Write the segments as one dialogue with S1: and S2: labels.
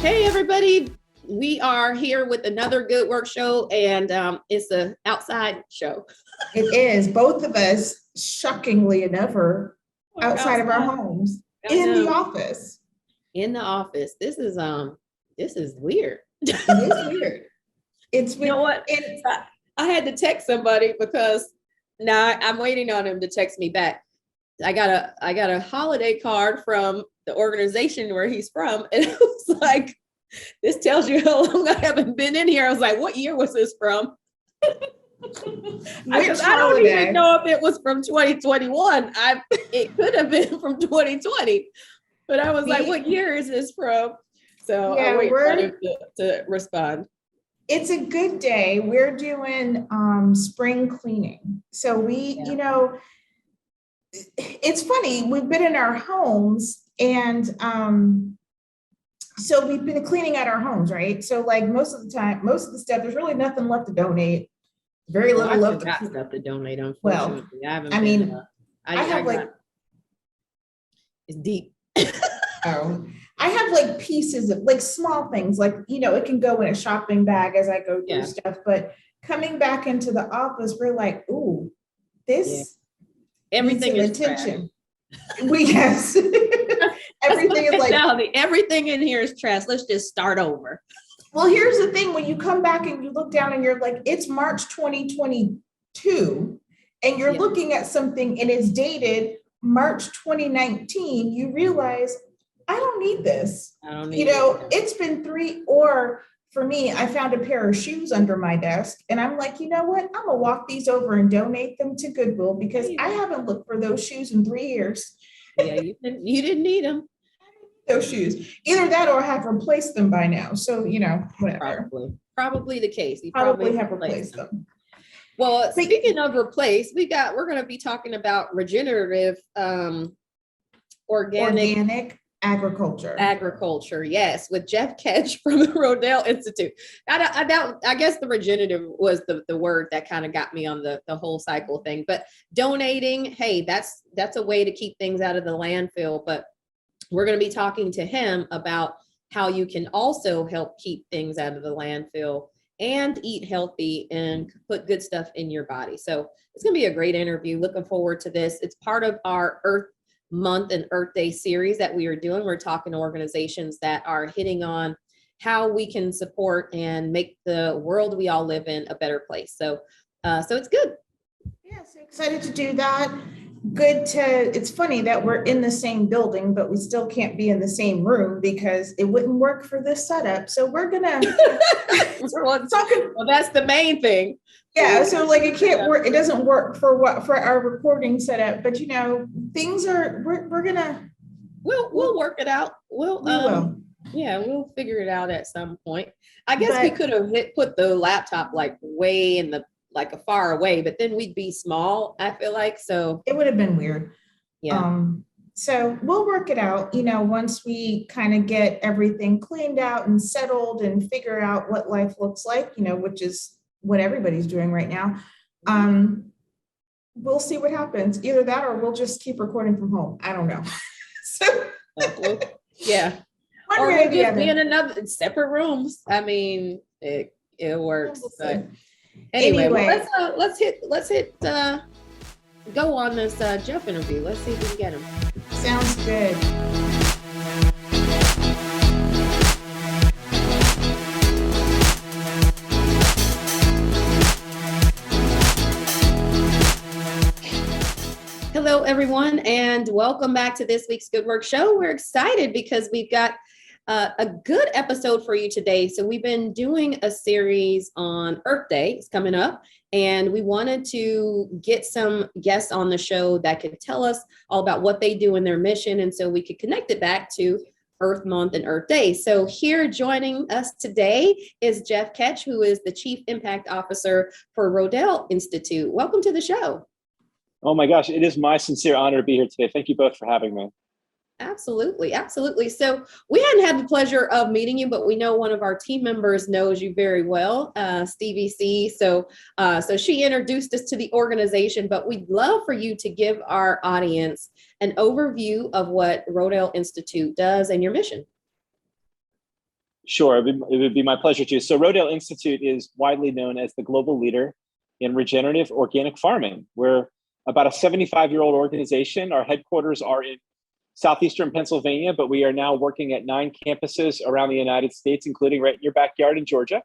S1: Hey, everybody. We are here with another Good Work show, and it's an outside show.
S2: It is. Both of us, shockingly enough, are outside of our homes in the office.
S1: In the office. This is weird.
S2: It is weird. It's weird.
S1: You know what? I had to text somebody because now I'm waiting on him to text me back. I got a holiday card from the organization where he's from, and it was like, this tells you how long I haven't been in here. I was like, what year was this from? I don't even know if it was from 2021. It could have been from 2020, but I was like, what year is this from? So I wait for him to respond.
S2: It's a good day. We're doing spring cleaning. So it's funny. We've been in our homes and so we've been cleaning out our homes, right? So like most of the stuff, there's really nothing left to donate. Very little left
S1: to donate, unfortunately.
S2: Well, I have
S1: it's deep.
S2: I have like pieces of like small things, like, it can go in a shopping bag as I go through stuff, but coming back into the office, we're like, ooh, this
S1: everything is
S2: attention. Yes. Everything is like,
S1: everything in here is trash. Let's just start over.
S2: Well, here's the thing. When you come back and you look down and you're like, it's March 2022, and you're looking at something and it's dated March 2019, you realize, I don't need this.
S1: I don't need
S2: it's been or for me, I found a pair of shoes under my desk and I'm like, you know what? I'm gonna walk these over and donate them to Goodwill because I haven't looked for those shoes in 3 years.
S1: Yeah, you didn't need them.
S2: Those shoes. Either that or I have replaced them by now. So, whatever.
S1: Probably the case. You
S2: probably have replaced them.
S1: Well, speaking of replace, we're going to be talking about regenerative organic agriculture, yes, with Jeff Ketch from the Rodale Institute. I guess the regenerative was the word that kind of got me on the whole cycle thing, but donating, hey, that's a way to keep things out of the landfill. But we're going to be talking to him about how you can also help keep things out of the landfill and eat healthy and put good stuff in your body. So it's going to be a great interview. Looking forward to this. It's part of our Earth Month and Earth Day series that we are doing. We're talking to organizations that are hitting on how we can support and make the world we all live in a better place. So it's good.
S2: Yeah, so excited to do that. It's funny that we're in the same building, but we still can't be in the same room because it wouldn't work for this setup. So we're gonna
S1: well, that's the main thing.
S2: Yeah, so like it can't work. It doesn't work for our recording setup, but things are. We're gonna.
S1: We'll work it out. We will. Yeah, we'll figure it out at some point. I guess we could have put the laptop like way in the a far away, but then we'd be small. I feel like so
S2: it would have been weird.
S1: Yeah.
S2: So we'll work it out. Once we kind of get everything cleaned out and settled and figure out what life looks like. Which is what everybody's doing right now. We'll see what happens. Either that or we'll just keep recording from home. I don't know.
S1: Yeah. Or we'll just be in another separate rooms. I mean, it works. But anyway, well, let's hit go on this Jeff interview. Let's see if we can get him.
S2: Sounds good.
S1: Hello, everyone, and welcome back to this week's Good Work Show. We're excited because we've got a good episode for you today. So we've been doing a series on Earth Day. It's coming up, and we wanted to get some guests on the show that could tell us all about what they do in their mission, and so we could connect it back to Earth Month and Earth Day. So here joining us today is Jeff Ketch, who is the Chief Impact Officer for Rodale Institute. Welcome to the show.
S3: Oh my gosh, it is my sincere honor to be here today. Thank you both for having me.
S1: Absolutely. Absolutely. So we hadn't had the pleasure of meeting you, but we know one of our team members knows you very well, Stevie C. So she introduced us to the organization, but we'd love for you to give our audience an overview of what Rodale Institute does and your mission.
S3: Sure, it would be my pleasure to. So Rodale Institute is widely known as the global leader in regenerative organic farming. We're about a 75-year-old organization. Our headquarters are in southeastern Pennsylvania, but we are now working at 9 campuses around the United States, including right in your backyard in Georgia.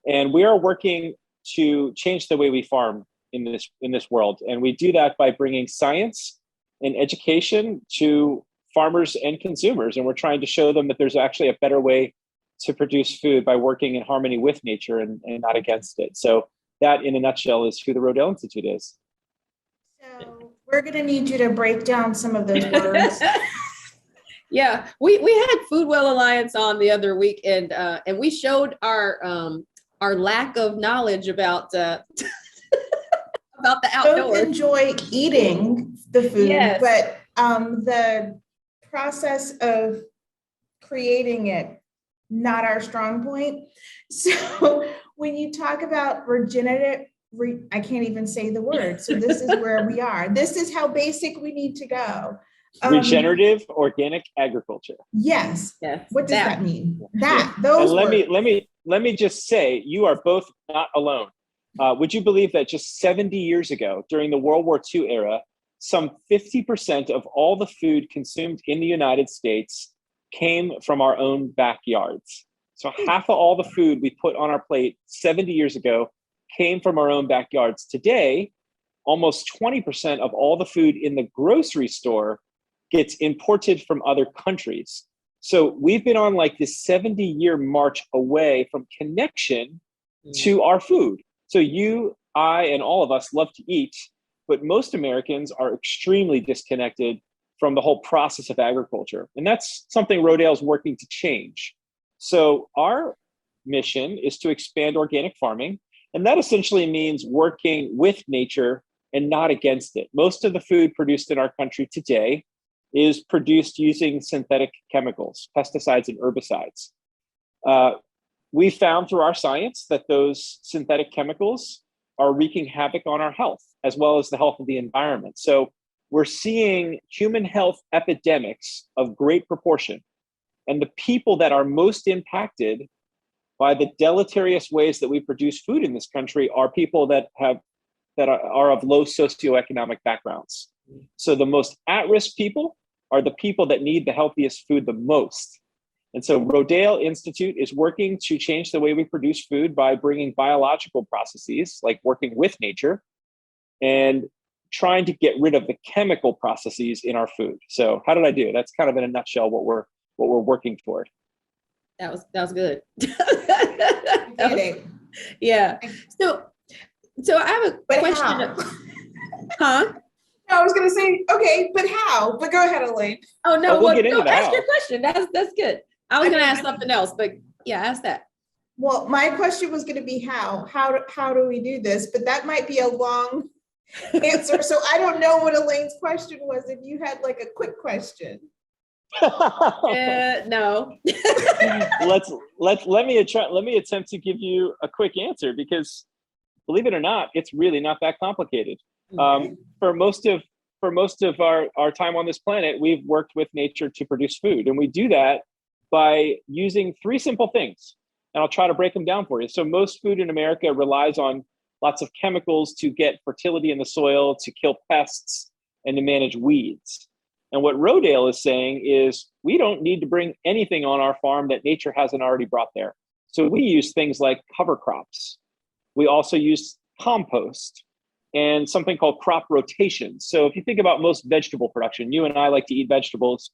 S3: And we are working to change the way we farm in this world. And we do that by bringing science and education to farmers and consumers. And we're trying to show them that there's actually a better way to produce food by working in harmony with nature and not against it. So that, in a nutshell, is who the Rodale Institute is.
S2: So we're going to need you to break down some of those words.
S1: Yeah, we had Foodwell Alliance on the other week, and we showed our lack of knowledge about about the outdoors.
S2: Both enjoy eating the food,
S1: yes,
S2: but the process of creating it, not our strong point. So when you talk about regenerative, I can't even say the word. So this is where we are. This is how basic we need to go.
S3: Regenerative organic agriculture.
S2: Yes.
S1: Yes.
S2: What does that mean?
S3: Yeah.
S2: Those
S3: and
S2: words.
S3: let me just say, you are both not alone. Would you believe that just 70 years ago, during the World War II era, some 50% of all the food consumed in the United States came from our own backyards. So half of all the food we put on our plate 70 years ago came from our own backyards. Today, almost 20% of all the food in the grocery store gets imported from other countries. So we've been on like this 70-year march away from connection to our food. So you, I, and all of us love to eat, but most Americans are extremely disconnected from the whole process of agriculture. And that's something Rodale's working to change. So our mission is to expand organic farming. And that essentially means working with nature and not against it. Most of the food produced in our country today is produced using synthetic chemicals, pesticides and herbicides. We found through our science that those synthetic chemicals are wreaking havoc on our health, as well as the health of the environment. So we're seeing human health epidemics of great proportion. And the people that are most impacted by the deleterious ways that we produce food in this country are people that are of low socioeconomic backgrounds. So the most at-risk people are the people that need the healthiest food the most. And so Rodale Institute is working to change the way we produce food by bringing biological processes, like working with nature, and trying to get rid of the chemical processes in our food. So how did I do? That's kind of in a nutshell what we're working toward.
S1: That was good.
S2: Okay.
S1: Yeah. So I have a question.
S2: How?
S1: Huh?
S2: No, I was going to say, okay, but how? But go ahead, Elaine.
S1: Oh no,
S3: we'll get into
S1: ask
S3: how.
S1: your question. That's good. I was going to ask something else, but yeah, ask that.
S2: Well, my question was going to be how do we do this? But that might be a long answer. So I don't know what Elaine's question was. If you had like a quick question.
S1: No.
S3: Let me attempt to give you a quick answer, because believe it or not, it's really not that complicated.
S1: Okay.
S3: For most of our time on this planet, we've worked with nature to produce food, and we do that by using 3 simple things. And I'll try to break them down for you. So most food in America relies on lots of chemicals to get fertility in the soil, to kill pests, and to manage weeds. And what Rodale is saying is we don't need to bring anything on our farm that nature hasn't already brought there. So we use things like cover crops. We also use compost and something called crop rotation. So if you think about most vegetable production, you and I like to eat vegetables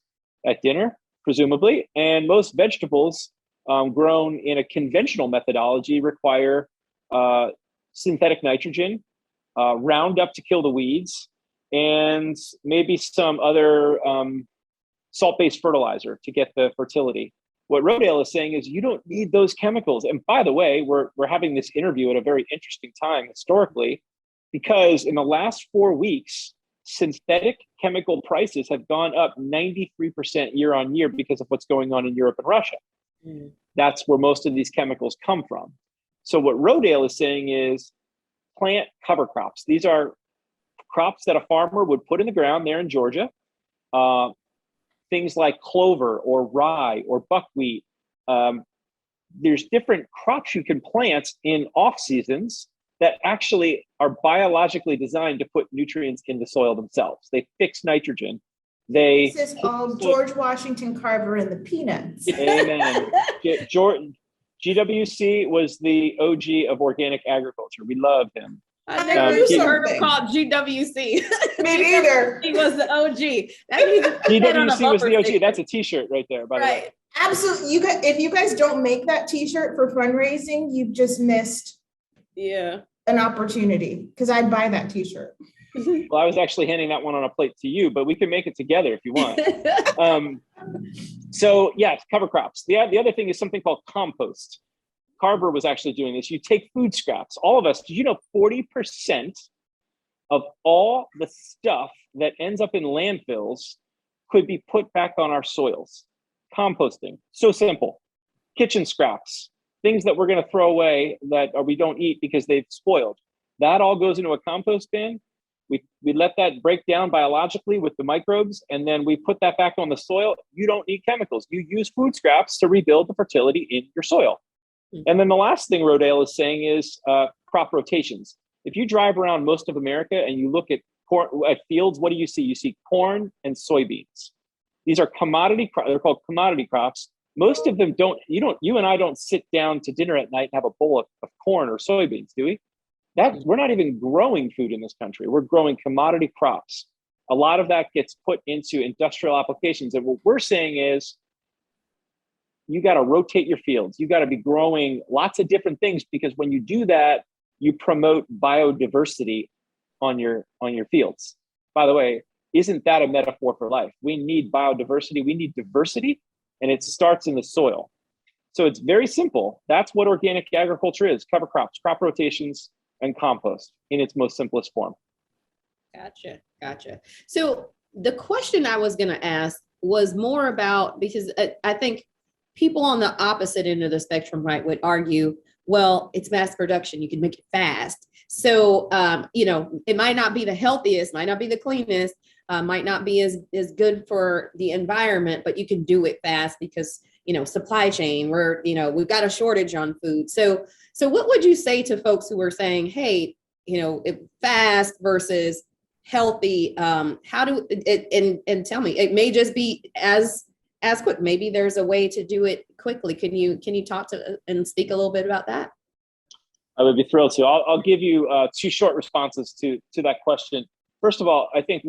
S3: at dinner, presumably, and most vegetables grown in a conventional methodology require synthetic nitrogen, Roundup to kill the weeds, and maybe some other salt-based fertilizer to get the fertility. What Rodale is saying is you don't need those chemicals. And by the way, we're having this interview at a very interesting time historically, because in the last 4 weeks, synthetic chemical prices have gone up 93% year on year because of what's going on in Europe and Russia. Mm. That's where most of these chemicals come from. So what Rodale is saying is plant cover crops. These are crops that a farmer would put in the ground there in Georgia. Things like clover or rye or buckwheat, there's different crops you can plant in off seasons that actually are biologically designed to put nutrients in the soil themselves. They fix nitrogen.
S2: This is all George Washington Carver and the Peanuts.
S3: Amen. GWC was the OG of organic agriculture. We love him.
S1: I never heard him called GWC.
S2: Me neither.
S1: He was the OG.
S3: GWC was the OG. That's a T-shirt right there, by the way.
S2: Absolutely. You guys, if you guys don't make that T-shirt for fundraising, you've just missed an opportunity, because I'd buy that T-shirt.
S3: Well, I was actually handing that one on a plate to you, but we can make it together if you want. So yes, cover crops. The other thing is something called compost. Carver was actually doing this. You take food scraps. All of us, did you know 40% of all the stuff that ends up in landfills could be put back on our soils? Composting. So simple. Kitchen scraps, things that we're going to throw away that we don't eat because they've spoiled. That all goes into a compost bin. We let that break down biologically with the microbes, and then we put that back on the soil. You don't need chemicals. You use food scraps to rebuild the fertility in your soil. And then the last thing Rodale is saying is crop rotations. If you drive around most of America and you look at fields, what do you see? You see corn and soybeans. These are commodity crops. They're called commodity crops. Most of them you and I don't sit down to dinner at night and have a bowl of corn or soybeans, do we? We're not even growing food in this country. We're growing commodity crops. A lot of that gets put into industrial applications. And what we're saying is, you got to rotate your fields. You got to be growing lots of different things, because when you do that, you promote biodiversity on your fields. By the way, isn't that a metaphor for life? We need biodiversity. We need diversity, and it starts in the soil. So it's very simple. That's what organic agriculture is: cover crops, crop rotations, and compost in its most simplest form.
S1: Gotcha. So the question I was going to ask was more about, because I think people on the opposite end of the spectrum, right, would argue, well, it's mass production. You can make it fast. So, it might not be the healthiest, might not be the cleanest, might not be as good for the environment, but you can do it fast because, supply chain, we've got a shortage on food. So what would you say to folks who are saying, hey, fast versus healthy? How do it, and tell me, it may just be as quick. Maybe there's a way to do it quickly. Can you talk to and speak a little bit about that?
S3: I would be thrilled to. I'll give you two short responses to that question. First of all, I think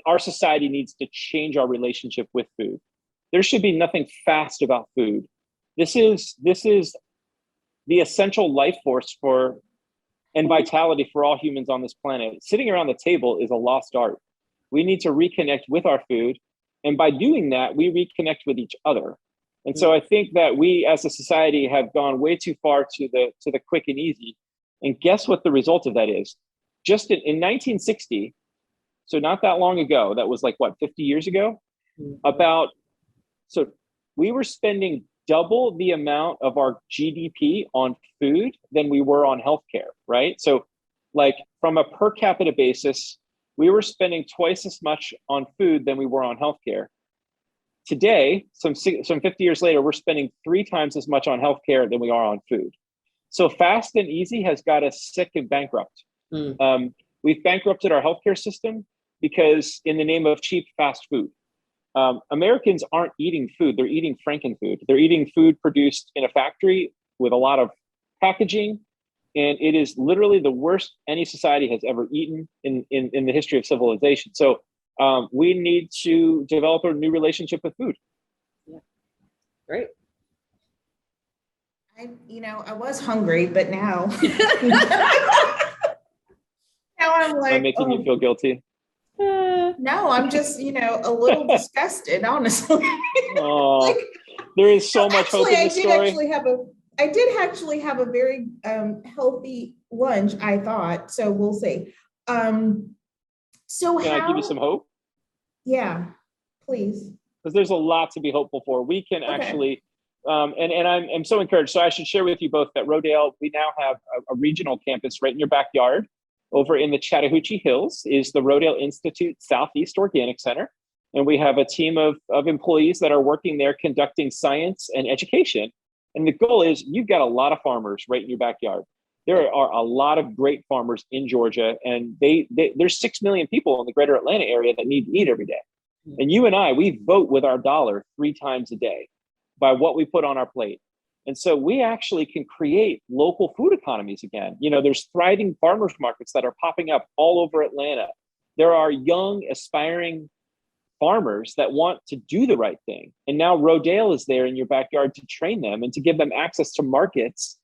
S3: our society needs to change our relationship with food. There should be nothing fast about food. This is the essential life force and vitality for all humans on this planet. Sitting around the table is a lost art. We need to reconnect with our food. And by doing that, we reconnect with each other. And so I think that we as a society have gone way too far to the quick and easy. And guess what the result of that is? Just in 1960, so not that long ago, that was like, 50 years ago? So we were spending double the amount of our GDP on food than we were on healthcare, right? So like from a per capita basis, we were spending twice as much on food than we were on healthcare. Today, some 50 years later, we're spending 3 times as much on healthcare than we are on food. So fast and easy has got us sick and bankrupt. We've bankrupted our healthcare system because in the name of cheap fast food. Americans aren't eating food, they're eating frankenfood. They're eating food produced in a factory with a lot of packaging. And it is literally the worst any society has ever eaten in the history of civilization. So we need to develop a new relationship with food.
S1: Yeah. Great.
S2: I was hungry, but now, now I'm like,
S3: I'm making you feel guilty.
S2: No, I'm just, a little disgusted, honestly.
S3: Oh, there is so much hope in this story.
S2: I did actually have a very healthy lunch, I thought. So we'll see. Can
S3: I give you some hope?
S2: Yeah, please.
S3: Because there's a lot to be hopeful for. We can actually, and I'm so encouraged. So I should share with you both that Rodale, we now have a regional campus right in your backyard. Over in the Chattahoochee Hills is the Rodale Institute Southeast Organic Center. And we have a team of employees that are working there conducting science and education And the goal is you've got a lot of farmers right in your backyard. There are a lot of great farmers in Georgia, and there's 6 million people in the greater Atlanta area that need to eat every day. And you and I, we vote with our dollar 3 times a day by what we put on our plate. And so we actually can create local food economies again. There's thriving farmers markets that are popping up all over Atlanta. There are young, aspiring farmers that want to do the right thing. And now Rodale is there in your backyard to train them and to give them access to markets.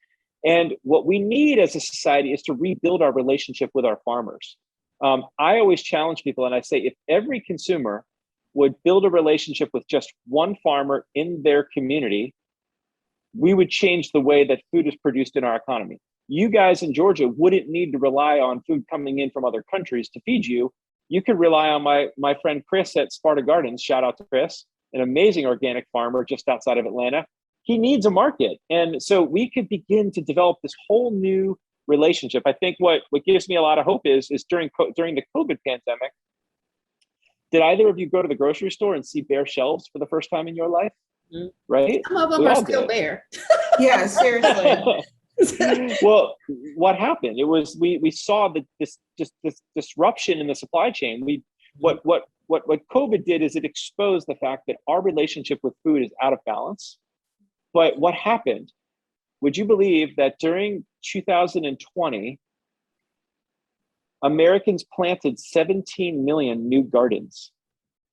S3: And what we need as a society is to rebuild our relationship with our farmers. I always challenge people and I say, if every consumer would build a relationship with just one farmer in their community, we would change the way that food is produced in our economy. You guys in Georgia wouldn't need to rely on food coming in from other countries to feed you. You could rely on my friend Chris at Sparta Gardens. Shout out to Chris, an amazing organic farmer just outside of Atlanta. He needs a market. And so we could begin to develop this whole new relationship. I think what gives me a lot of hope is during the COVID pandemic, did either of you go to the grocery store and see bare shelves for the first time in your life? Mm-hmm. Right?
S1: Some of them are still bare.
S2: Yeah, seriously.
S3: Well, what happened? It was we saw this disruption in the supply chain. What COVID did is it exposed the fact that our relationship with food is out of balance. But what happened? Would you believe that during 2020, Americans planted 17 million new gardens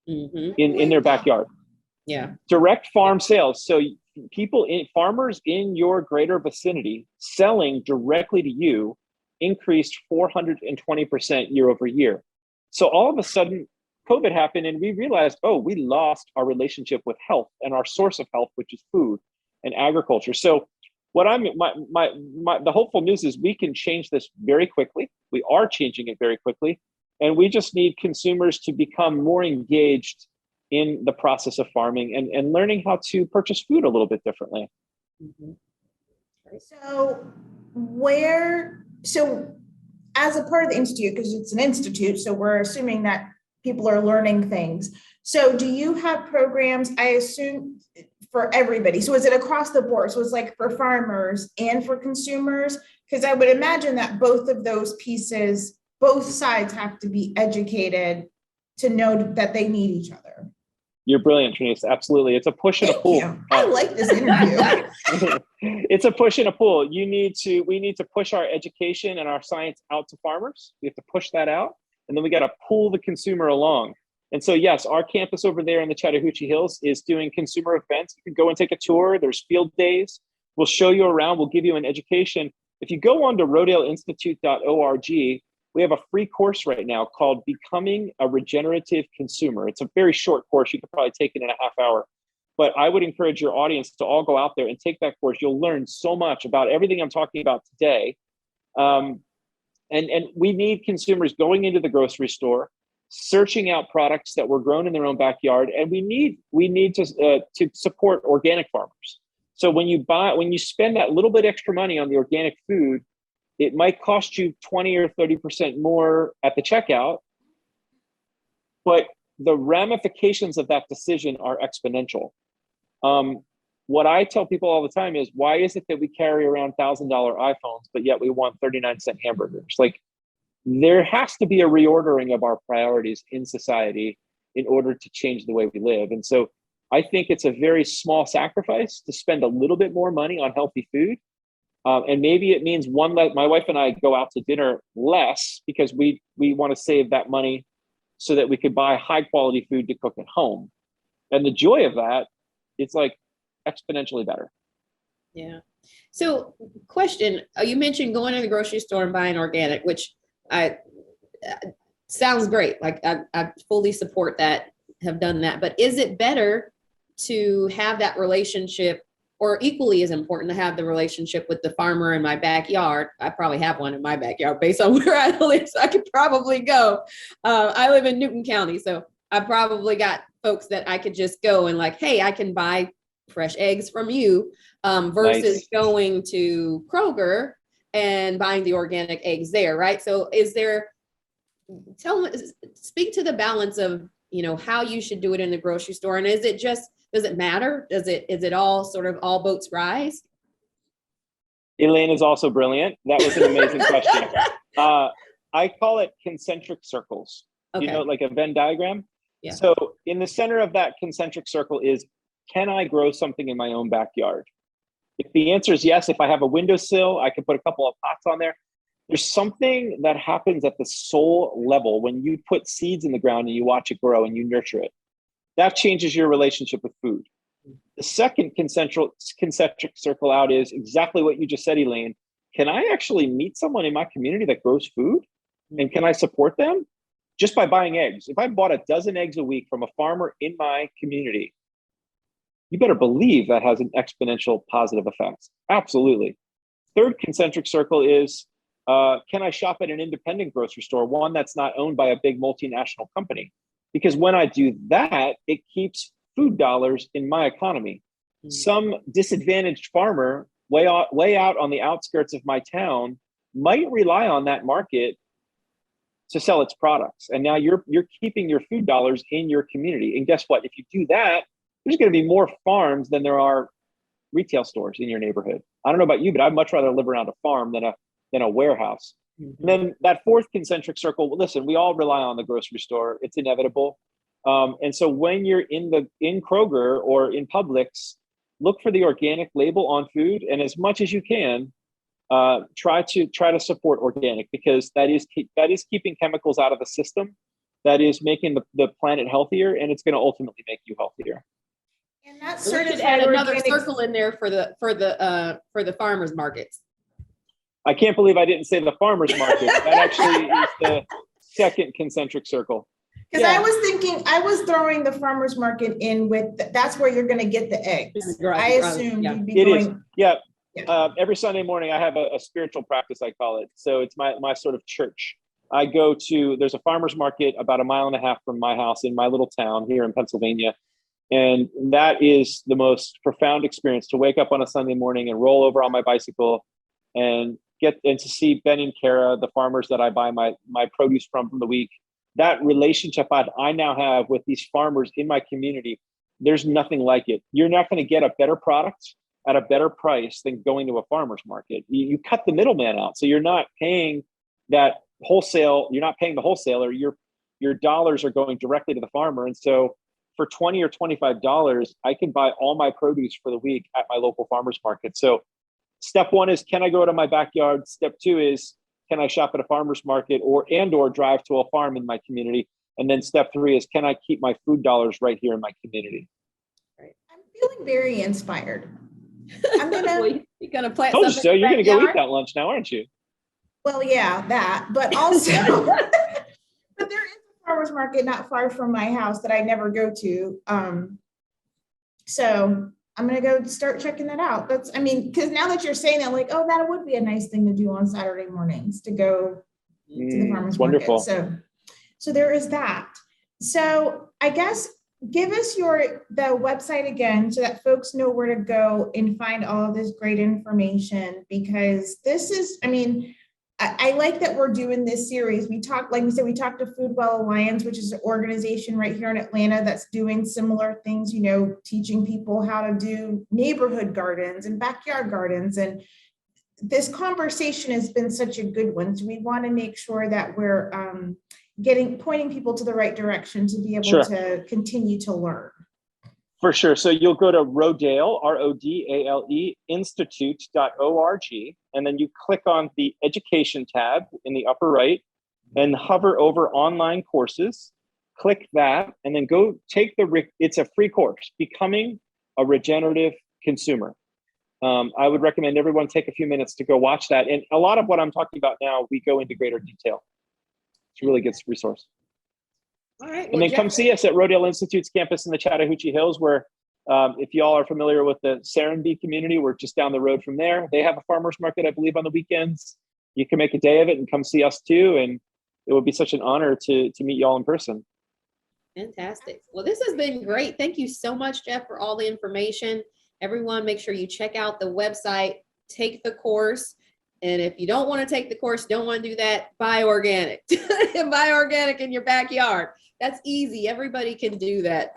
S3: in their backyard?
S1: Yeah.
S3: Direct farm sales. So farmers in your greater vicinity selling directly to you increased 420% year over year. So all of a sudden, COVID happened and we realized, we lost our relationship with health and our source of health, which is food and agriculture. So the hopeful news is we can change this very quickly. We are changing it very quickly. And we just need consumers to become more engaged in the process of farming and learning how to purchase food a little bit differently.
S2: Mm-hmm. So as a part of the Institute, because it's an institute, so we're assuming that people are learning things. So do you have programs, I assume, for everybody? So is it across the board? So it's like for farmers and for consumers? Because I would imagine that both of those pieces, both sides have to be educated to know that they need each other.
S3: You're brilliant, Trinice. Absolutely. It's a push and a pull.
S2: I like this interview.
S3: It's a push and a pull. We need to push our education and our science out to farmers. We have to push that out. And then we got to pull the consumer along. And so, yes, our campus over there in the Chattahoochee Hills is doing consumer events. You can go and take a tour. There's field days. We'll show you around. We'll give you an education. If you go on to rodaleinstitute.org, we have a free course right now called Becoming a Regenerative Consumer. It's a very short course. You could probably take it in a half hour. But I would encourage your audience to all go out there and take that course. You'll learn so much about everything I'm talking about today. And we need consumers going into the grocery store, searching out products that were grown in their own backyard. And we need to support organic farmers. So when you spend that little bit extra money on the organic food, it might cost you 20 or 30% more at the checkout, but the ramifications of that decision are exponential. What I tell people all the time is, why is it that we carry around $1,000 iPhones, but yet we want 39-cent hamburgers? Like, there has to be a reordering of our priorities in society in order to change the way we live. And so I think it's a very small sacrifice to spend a little bit more money on healthy food. And maybe it means my wife and I go out to dinner less because we want to save that money so that we could buy high quality food to cook at home. And the joy of that, it's like exponentially better.
S1: Yeah. So question, you mentioned going to the grocery store and buying organic, which sounds great. Like I fully support that, have done that. But is it better to have that relationship, or equally as important to have the relationship with the farmer in my backyard? I probably have one in my backyard based on where I live, so I could probably go. I live in Newton County, so I probably got folks that I could just go and like, hey, I can buy fresh eggs from you, versus going to Kroger and buying the organic eggs there, right? So speak to the balance of, how you should do it in the grocery store? And does it matter? Is it all sort of all boats rise?
S3: Elaine is also brilliant. That was an amazing question. I call it concentric circles.
S1: Okay.
S3: Like a Venn diagram.
S1: Yeah.
S3: So in the center of that concentric circle is, can I grow something in my own backyard? If the answer is yes, if I have a windowsill, I can put a couple of pots on there. There's something that happens at the soul level when you put seeds in the ground and you watch it grow and you nurture it. That changes your relationship with food. The second concentric circle out is exactly what you just said, Elaine. Can I actually meet someone in my community that grows food? And can I support them? Just by buying eggs. If I bought a dozen eggs a week from a farmer in my community, you better believe that has an exponential positive effect. Absolutely. Third concentric circle is, can I shop at an independent grocery store, one that's not owned by a big multinational company? Because when I do that, it keeps food dollars in my economy. Some disadvantaged farmer way out on the outskirts of my town might rely on that market to sell its products. And now you're keeping your food dollars in your community. And guess what? If you do that, there's going to be more farms than there are retail stores in your neighborhood. I don't know about you, but I'd much rather live around a farm than a warehouse. And then that fourth concentric circle, well, listen, we all rely on the grocery store. It's inevitable. And so when you're in Kroger or in Publix, look for the organic label on food, and as much as you can, try to support organic, because that is keeping chemicals out of the system. That is making the planet healthier, and it's going to ultimately make you healthier.
S2: And that's
S1: we should add another circle in there for the farmers markets.
S3: I can't believe I didn't say the farmers market. That actually is the second concentric circle.
S2: Because I was thinking, I was throwing the farmers market in with, that's where you're going to get the eggs. I assume you'd be going.
S3: It is. Yeah. Every Sunday morning, I have a spiritual practice, I call it. So it's my sort of church. I go to, there's a farmer's market about 1.5 miles from my house in my little town here in Pennsylvania. And that is the most profound experience, to wake up on a Sunday morning and roll over on my bicycle and to see Ben and Kara, the farmers that I buy my produce from the week. That relationship I now have with these farmers in my community, there's nothing like it. You're not going to get a better product at a better price than going to a farmer's market. You cut the middleman out. So you're not paying that wholesale, you're not paying the wholesaler, your dollars are going directly to the farmer. And so for $20 or $25, I can buy all my produce for the week at my local farmer's market. So step one is, can I go to my backyard? Step two is, can I shop at a farmer's market or drive to a farm in my community? And then step three is, can I keep my food dollars right here in my community?
S2: Right. I'm feeling very inspired. I'm gonna.
S1: You're gonna plant.
S3: Oh, so you're gonna go eat that lunch now, aren't you?
S2: Well, yeah, that, but also, but there is a farmer's market not far from my house that I never go to. So I'm gonna go start checking that out. Because now that you're saying that, like, oh, that would be a nice thing to do on Saturday mornings, to go to the farmer's
S3: wonderful.
S2: market. So there is that. So I guess give us the website again so that folks know where to go and find all of this great information, because this is, I like that we're doing this series. We talked to Food Well Alliance, which is an organization right here in Atlanta that's doing similar things, teaching people how to do neighborhood gardens and backyard gardens. And this conversation has been such a good one. So we want to make sure that we're pointing people to the right direction to be able to continue to learn.
S3: For sure. So you'll go to Rodale, Rodale Institute.org, and then you click on the education tab in the upper right and hover over online courses. Click that and then go take it's a free course, Becoming a Regenerative Consumer. I would recommend everyone take a few minutes to go watch that. And a lot of what I'm talking about now, we go into greater detail. It's a really good resource.
S1: All right.
S3: And then come see us at Rodale Institute's campus in the Chattahoochee Hills, where if y'all are familiar with the Serenbe community, we're just down the road from there. They have a farmer's market, I believe, on the weekends. You can make a day of it and come see us too. And it would be such an honor to meet y'all in person.
S1: Fantastic. Well, this has been great. Thank you so much, Jeff, for all the information. Everyone, make sure you check out the website, take the course. And if you don't want to take the course, don't want to do that, buy organic. Buy organic in your backyard. That's easy. Everybody can do that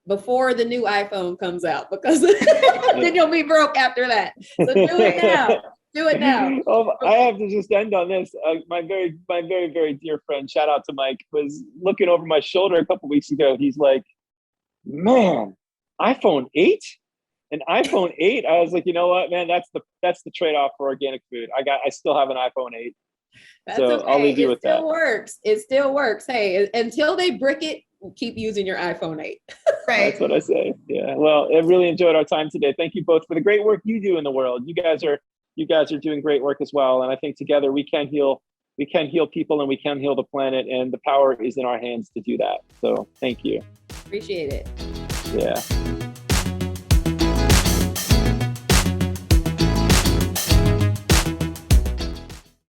S1: before the new iPhone comes out, because then you'll be broke after that. So do it now. Do it now.
S3: Oh, I have to just end on this. My very, very dear friend, shout out to Mike, was looking over my shoulder a couple weeks ago. He's like, man, iPhone 8? An iPhone 8? I was like, you know what, man, that's the trade-off for organic food. I still have an iPhone 8.
S1: That's
S3: so
S1: okay.
S3: I'll leave you with that.
S1: It still works. It still works. Hey, until they brick it, keep using your iPhone 8.
S2: Right.
S3: That's what I say. Yeah. Well, I really enjoyed our time today. Thank you both for the great work you do in the world. You guys are doing great work as well. And I think together we can heal people, and we can heal the planet, and the power is in our hands to do that. So thank you.
S1: Appreciate it.
S3: Yeah.